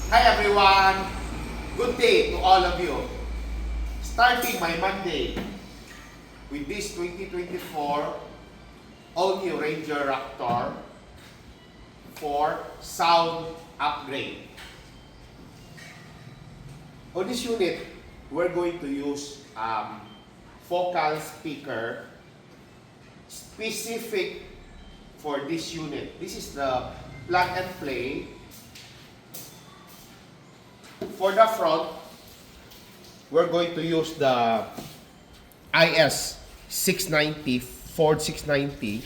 Hi everyone! Good day to all of you. Starting my Monday with this 2024 all-new Ranger RAPTOR for sound upgrade. On this unit, we're going to use focal speaker specific for this unit. This is the plug and play. For the front, we're going to use the IS690, Ford 690.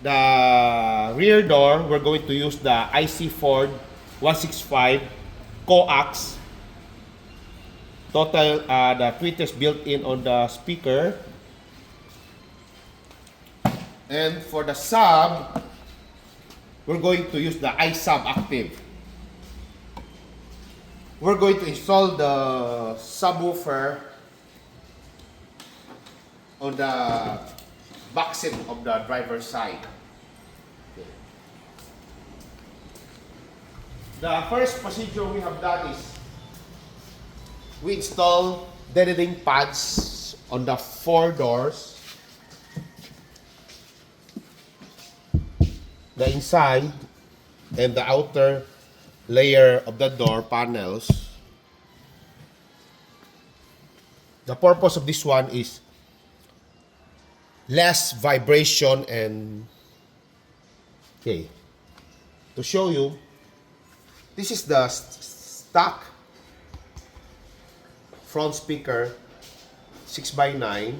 The rear door, we're going to use the IC Ford 165 coax. Total, the tweeters built in on the speaker. And for the sub, we're going to use the ISUB active. We're going to install the subwoofer on the back seat of the driver's side. Okay. The first procedure we have done is we install deadening pads on the 4 doors. The inside and the outer layer of the door panels. The purpose of this one is less vibration and to show you, this is the stock front speaker 6x9,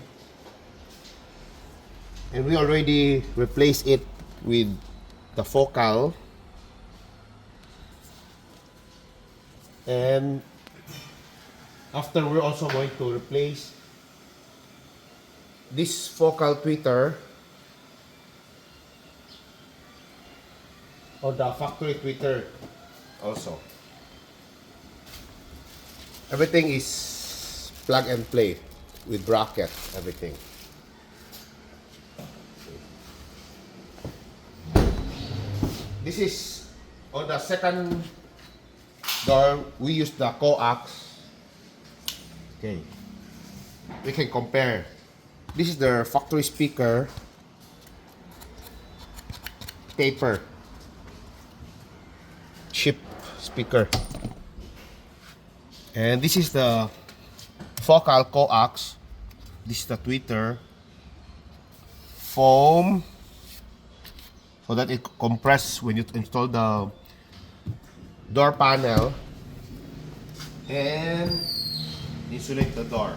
and we already replaced it with the focal, and after we're also going to replace this focal tweeter or the factory tweeter also. Everything is plug and play with bracket, everything. This is on the second door, we use the coax. Okay, we can compare. This is the factory speaker, paper, cheap speaker. And this is the focal coax. This is the tweeter, foam, so that it compresses when you install the door panel, and insulate the door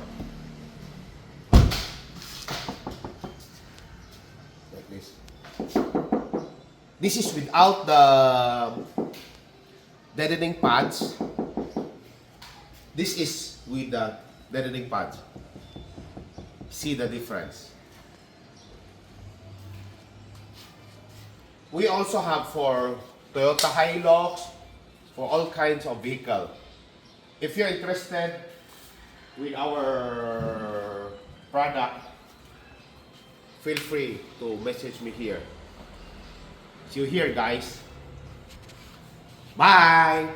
like this. This is without the deadening pads. This is with the deadening pads. See the difference. We also have for Toyota Hilux, for all kinds of vehicle. If you're interested with our product, feel free to message me here. See you here, guys. Bye!